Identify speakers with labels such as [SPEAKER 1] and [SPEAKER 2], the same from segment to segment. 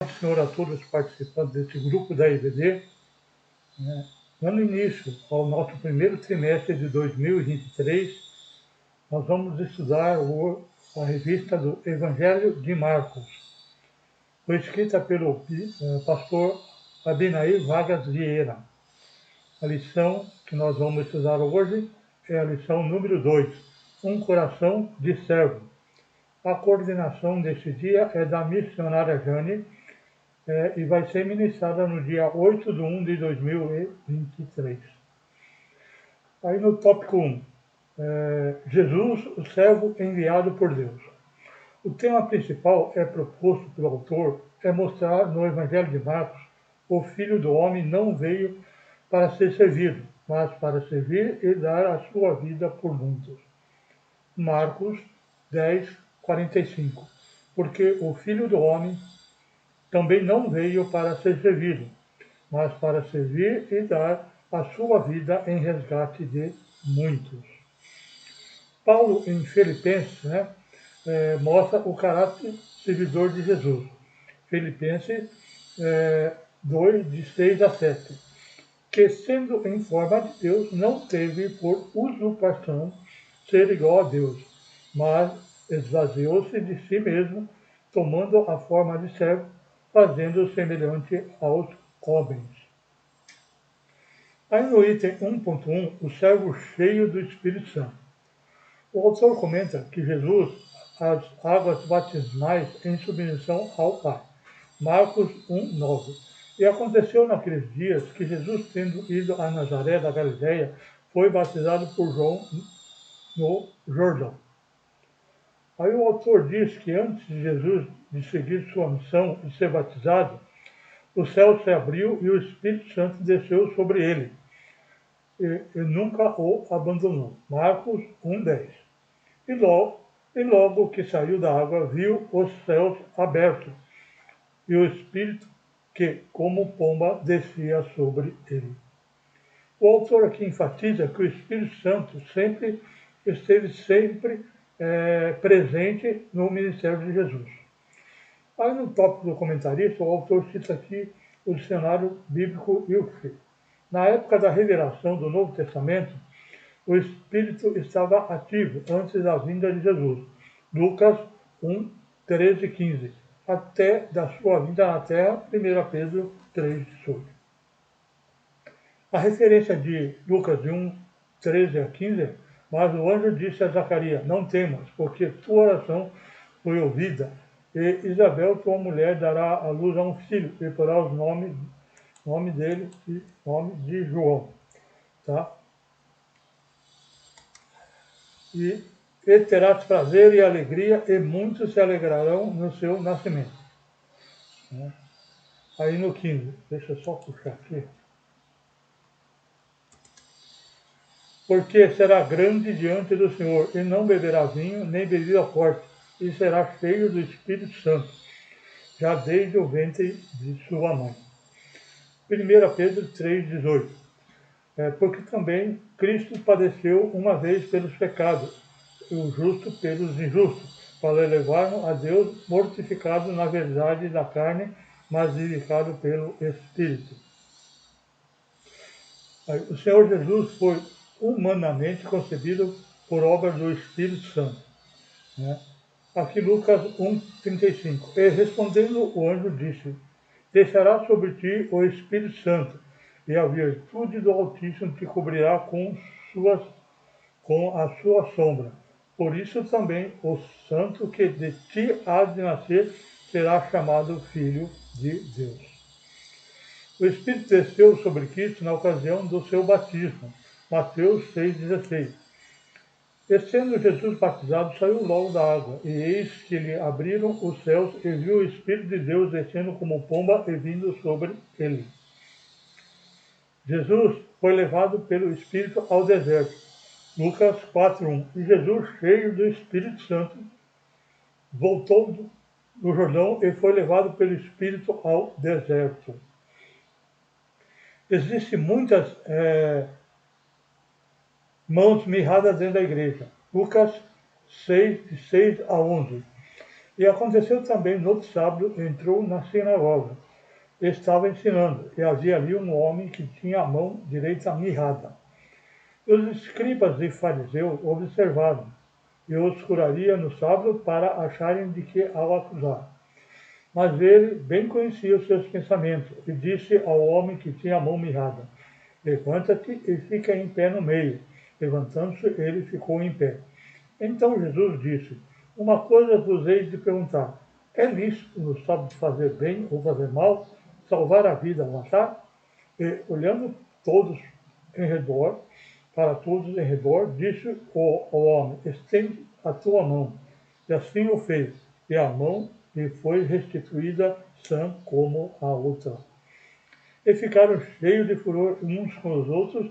[SPEAKER 1] Senhor a todos os participantes desse grupo da IBD. Dando início ao nosso primeiro trimestre de 2023, nós vamos estudar a revista do Evangelho de Marcos. Foi escrita pelo pastor Abinair Vargas Vieira. A lição que nós vamos estudar hoje é a lição número 2, Um Coração de Servo. A coordenação deste dia é da missionária Jane, e vai ser ministrada no dia 8/1/2023. Aí no tópico 1, Jesus, o servo enviado por Deus. O tema principal proposto pelo autor é mostrar no Evangelho de Marcos o Filho do Homem não veio para ser servido, mas para servir e dar a sua vida por muitos. Marcos 10:45. Porque o Filho do Homem também não veio para ser servido, mas para servir e dar a sua vida em resgate de muitos. Paulo, em Filipenses, mostra o caráter servidor de Jesus. Filipenses 2, de 6-7. Que, sendo em forma de Deus, não teve por usurpação ser igual a Deus, mas esvaziou-se de si mesmo, tomando a forma de servo, fazendo semelhante aos homens. Aí no item 1.1, o servo cheio do Espírito Santo. O autor comenta que Jesus, as águas batismais em submissão ao Pai. Marcos 1:9. E aconteceu naqueles dias que Jesus, tendo ido a Nazaré da Galileia, foi batizado por João no Jordão. Aí o autor diz que antes de Jesus de seguir sua missão e ser batizado, o céu se abriu e o Espírito Santo desceu sobre ele e nunca o abandonou. Marcos 1:10. E logo que saiu da água, viu os céus abertos e o Espírito que, como pomba, descia sobre ele. O autor aqui enfatiza que o Espírito Santo esteve sempre presente no ministério de Jesus. Aí no tópico do comentarista, o autor cita aqui o dicionário bíblico Wilfred. Na época da revelação do Novo Testamento, o Espírito estava ativo antes da vinda de Jesus. Lucas 1:13-15. Até da sua vinda na terra, 1 Pedro 3:18. A referência de Lucas 1:13-15, mas o anjo disse a Zacarias, não temas, porque tua oração foi ouvida, e Isabel, tua mulher, dará à luz a um filho, e porá o nome dele e nome de João. Tá? E terás prazer e alegria, e muitos se alegrarão no seu nascimento. Aí no 15, deixa eu só puxar aqui. Porque será grande diante do Senhor, e não beberá vinho, nem bebida forte, e será cheio do Espírito Santo, já desde o ventre de sua mãe. 1 Pedro 3:18. Porque também Cristo padeceu uma vez pelos pecados, o justo pelos injustos, para levar-nos a Deus, mortificado na verdade da carne, mas vivificado pelo Espírito. O Senhor Jesus foi humanamente concebido por obra do Espírito Santo. Aqui Lucas 1:35. E respondendo o anjo disse, descerá sobre ti o Espírito Santo, e a virtude do Altíssimo te cobrirá com a sua sombra. Por isso também o santo que de ti há de nascer será chamado Filho de Deus. O Espírito desceu sobre Cristo na ocasião do seu batismo. Mateus 6:16. E sendo Jesus batizado, saiu logo da água, e eis que lhe abriram os céus, e viu o Espírito de Deus descendo como pomba e vindo sobre ele. Jesus foi levado pelo Espírito ao deserto. Lucas 4:1. E Jesus, cheio do Espírito Santo, voltou do Jordão e foi levado pelo Espírito ao deserto. Existem muitas mãos mirradas dentro da igreja. Lucas 6:6-11. E aconteceu também no outro sábado, entrou na sinagoga, estava ensinando, e havia ali um homem que tinha a mão direita mirrada. Os escribas e fariseus observaram, e os curaria no sábado para acharem de que ao acusar. Mas ele bem conhecia os seus pensamentos, e disse ao homem que tinha a mão mirrada: levanta-te e fica em pé no meio. Levantando-se, ele ficou em pé. Então Jesus disse: uma coisa vos hei de perguntar: é lícito no sábado fazer bem ou fazer mal, salvar a vida ou matar? E, olhando todos em redor, para todos em redor, disse ao homem: estende a tua mão. E assim o fez, e a mão lhe foi restituída sã como a outra. E ficaram cheios de furor uns com os outros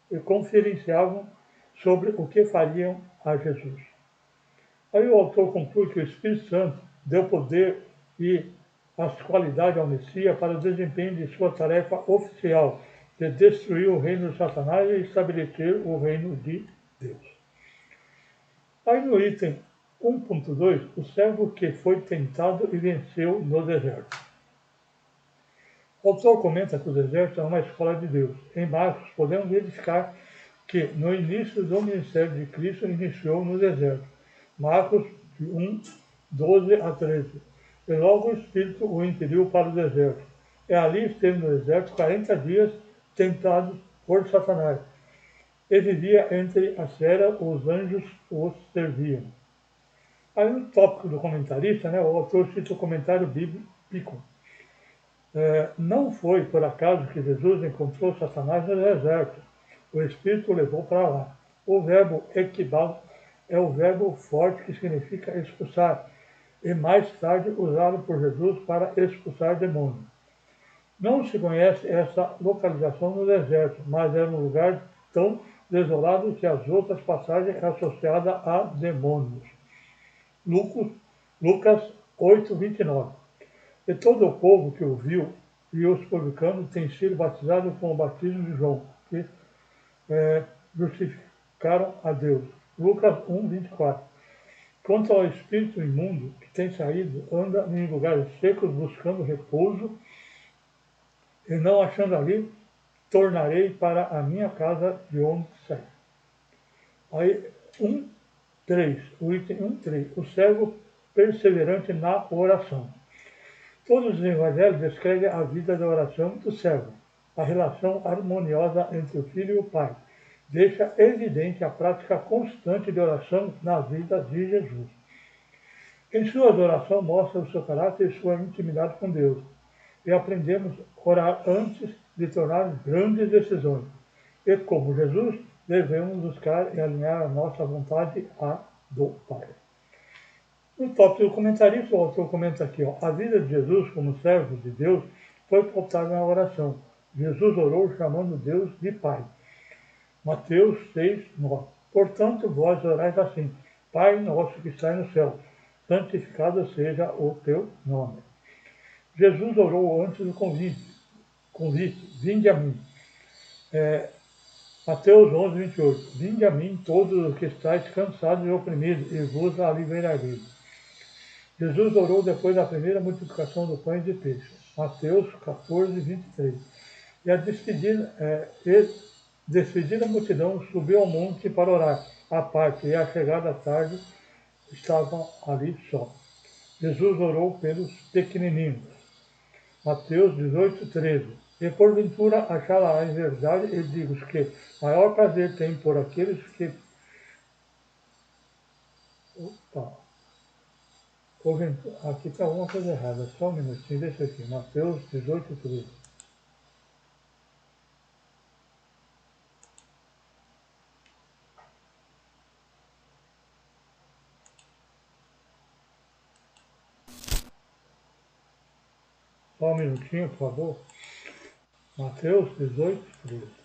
[SPEAKER 1] e conferenciavam sobre o que fariam a Jesus. Aí o autor conclui que o Espírito Santo deu poder e as qualidades ao Messias para o desempenho de sua tarefa oficial de destruir o reino de Satanás e estabelecer o reino de Deus. Aí no item 1.2, o servo que foi tentado e venceu no deserto. O autor comenta que o deserto é uma escola de Deus. Em Marcos, podemos verificar que no início do ministério de Cristo iniciou no deserto. Marcos 1, 12 a 13. E logo o Espírito o impeliu para o deserto. E ali esteve no deserto 40 dias tentado por Satanás. E vivia entre as feras, os anjos os serviam. Aí no tópico do comentarista, o autor cita o comentário bíblico. Não foi por acaso que Jesus encontrou Satanás no deserto. O Espírito o levou para lá. O verbo ekbal é o verbo forte que significa expulsar, e mais tarde usado por Jesus para expulsar demônios. Não se conhece essa localização no deserto, mas era um lugar tão desolado que as outras passagens é associada a demônios. Lucas 8, 29. E todo o povo que o viu e os publicanos têm sido batizados com o batismo de João, que justificaram a Deus. Lucas 1, 24. Quanto ao espírito imundo que tem saído, anda em lugares secos buscando repouso, e não achando ali, tornarei para a minha casa de onde saí. Aí, 1.3, o item 1.3, o servo perseverante na oração. Todos os evangelhos descrevem a vida da oração do servo, a relação harmoniosa entre o filho e o pai. Deixa evidente a prática constante de oração na vida de Jesus. Em suas orações mostra o seu caráter e sua intimidade com Deus. E aprendemos a orar antes de tomar grandes decisões. E como Jesus, devemos buscar e alinhar a nossa vontade à do Pai. No tópico do comentarista, o autor comenta aqui, a vida de Jesus como servo de Deus foi pautada na oração. Jesus orou chamando Deus de Pai. Mateus 6, 9. Portanto, vós orais assim: Pai nosso que está no céu, santificado seja o teu nome. Jesus orou antes do convite, vinde a mim. Mateus 11, 28. Vinde a mim todos os que estáis cansados e oprimidos, e vos aliviarei. Jesus orou depois da primeira multiplicação do pão e de peixe. Mateus 14, 23. E a despedida multidão subiu ao monte para orar à parte, e à chegada da tarde estavam ali só. Jesus orou pelos pequenininhos. Mateus 18, 13. E porventura achará em verdade, e digo que maior prazer tem por aqueles que... Opa! Aqui está alguma coisa errada, só um minutinho, deixa aqui. Mateus 18, 13. Só um minutinho, por favor. Mateus 18, 13.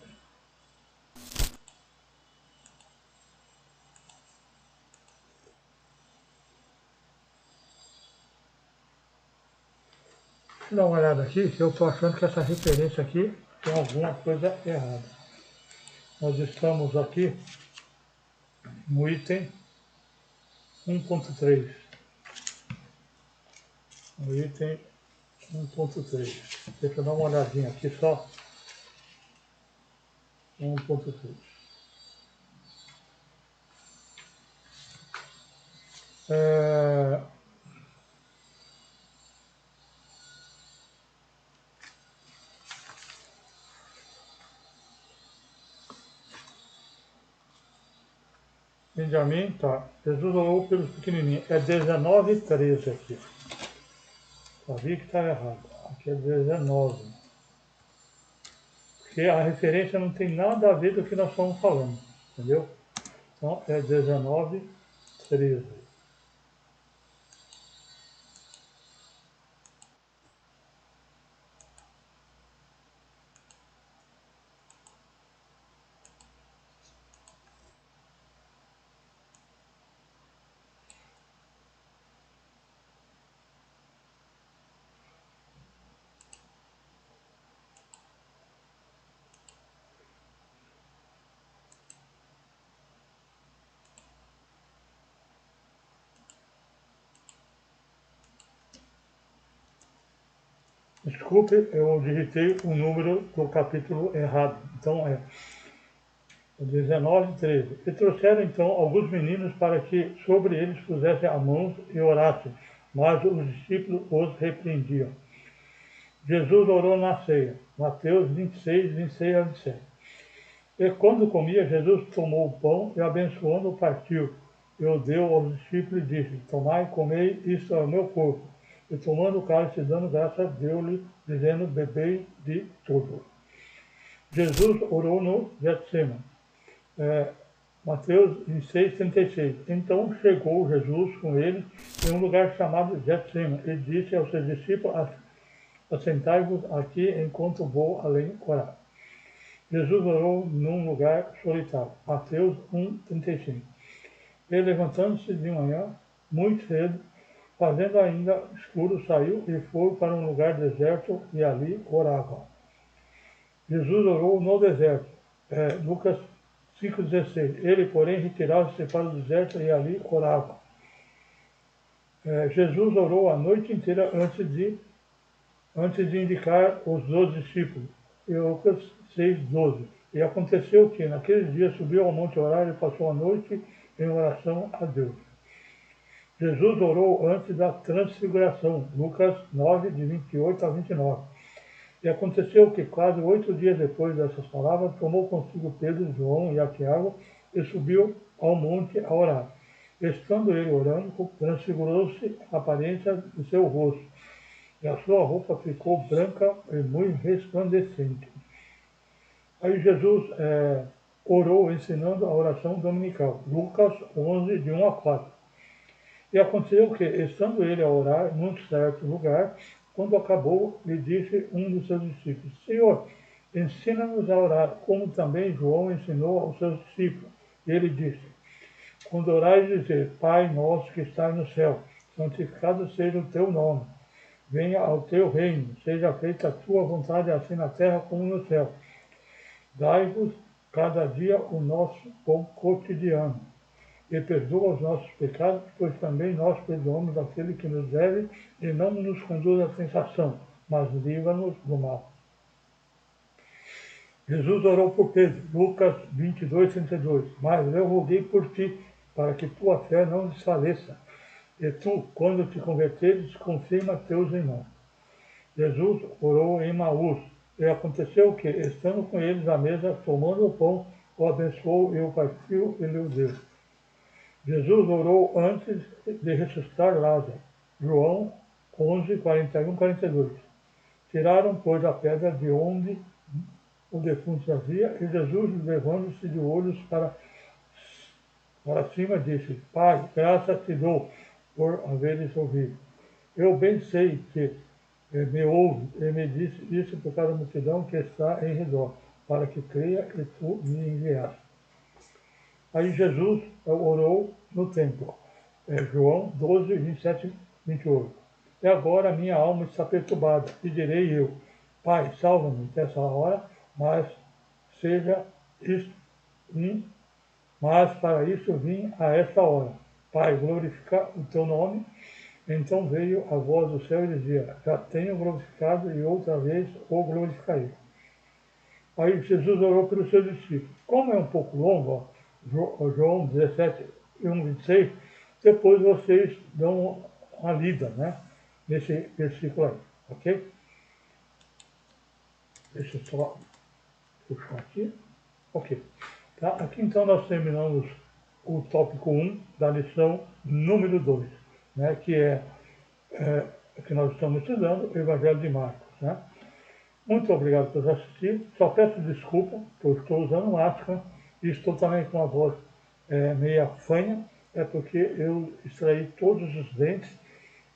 [SPEAKER 1] Deixa eu dar uma olhada aqui, que eu estou achando que essa referência aqui tem alguma coisa errada. Nós estamos aqui no item 1.3. no item 1.3. Deixa eu dar uma olhadinha aqui só. 1.3. Benjamin, tá. Jesus orou pelos pequenininhos. É 19:13 aqui. Sabia que está errado. Aqui é 19. Porque a referência não tem nada a ver com o que nós estamos falando. Entendeu? Então é 19:13. Desculpe, eu digitei o número do capítulo errado. Então é 19:13. E trouxeram então alguns meninos para que sobre eles pusessem as mãos e orassem, mas os discípulos os repreendiam. Jesus orou na ceia. Mateus 26 a 27. E quando comia, Jesus tomou o pão e abençoando partiu. E o deu aos discípulos e disse: Tomai e comei, isto é o meu corpo. E tomando o cálice, dando graças, deu-lhe, dizendo: Bebei de tudo. Jesus orou no Getsemane. Mateus 26:36. Então chegou Jesus com eles em um lugar chamado Getsemane e disse aos seus discípulos: Assentai-vos aqui enquanto vou além orar. Jesus orou num lugar solitário. Mateus 1:35. E levantando-se de manhã, muito cedo, fazendo ainda escuro, saiu e foi para um lugar deserto e ali orava. Jesus orou no deserto. Lucas 5:16. Ele, porém, retirava-se para o deserto e ali orava. Jesus orou a noite inteira antes de indicar os 12 discípulos. Lucas 6:12. E aconteceu que, naquele dia, subiu ao monte orar e passou a noite em oração a Deus. Jesus orou antes da transfiguração. Lucas 9, de 28 a 29. E aconteceu que, quase 8 dias depois dessas palavras, tomou consigo Pedro, João e Tiago e subiu ao monte a orar. Estando ele orando, transfigurou-se a aparência do seu rosto, e a sua roupa ficou branca e muito resplandecente. Aí Jesus orou ensinando a oração dominical. Lucas 11, de 1 a 4. E aconteceu que, estando ele a orar num certo lugar, quando acabou, lhe disse um dos seus discípulos: Senhor, ensina-nos a orar, como também João ensinou aos seus discípulos. E ele disse: Quando orais, dizer: Pai nosso que estás no céu, santificado seja o teu nome. Venha ao teu reino, seja feita a tua vontade, assim na terra como no céu. Dai-vos cada dia o nosso pão cotidiano. E perdoa os nossos pecados, pois também nós perdoamos aquele que nos deve, e não nos conduz à tentação, mas livra-nos do mal. Jesus orou por Pedro, Lucas 22:32. Mas eu roguei por ti, para que tua fé não desfaleça. E tu, quando te converteres, confirma teus irmãos. Jesus orou em Maús, e aconteceu que, estando com eles à mesa, tomando o pão, o abençoou e o partiu e lhe deu. Jesus orou antes de ressuscitar Lázaro. João 11, 41, 42. Tiraram, pois, a pedra de onde o defunto jazia, e Jesus, levando-se de olhos para cima, disse: Pai, graças te dou por haveres ouvido. Eu bem sei que me ouve e me disse isso por causa da multidão que está em redor, para que creia que tu me enviaste. Aí Jesus orou no templo. João 12, 27, 28. E agora minha alma está perturbada, e direi eu: Pai, salva-me dessa hora, mas seja isto, mas para isso vim a esta hora. Pai, glorifica o teu nome. Então veio a voz do céu e dizia: já tenho glorificado e outra vez o glorificarei. Aí Jesus orou pelos seus discípulos. Como é um pouco longo, ó, João 17, 1, 26, depois vocês dão uma lida, né, nesse versículo aí, ok? Deixa eu só puxar aqui. Ok. Tá? Aqui então nós terminamos o tópico 1 da lição número 2, né, que nós estamos estudando, o Evangelho de Marcos. Né? Muito obrigado por assistir. Só peço desculpa, porque eu estou usando máscara e estou também com a voz meia fanha, é porque eu extraí todos os dentes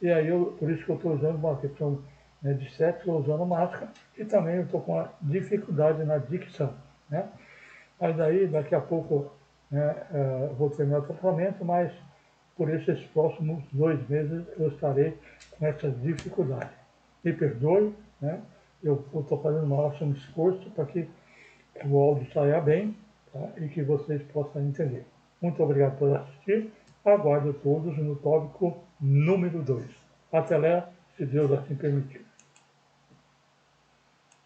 [SPEAKER 1] e aí por isso que eu estou usando uma questão, né, de estética, estou usando máscara e também eu estou com uma dificuldade na dicção. Né? Mas daí, daqui a pouco, né, vou terminar o tratamento, mas por esses próximos 2 meses eu estarei com essa dificuldade. Me perdoe, né? Eu estou fazendo o máximo esforço para que o áudio saia bem, tá? E que vocês possam entender. Muito obrigado por assistir. Aguardo todos no tópico número 2. Até lá, se Deus assim permitir.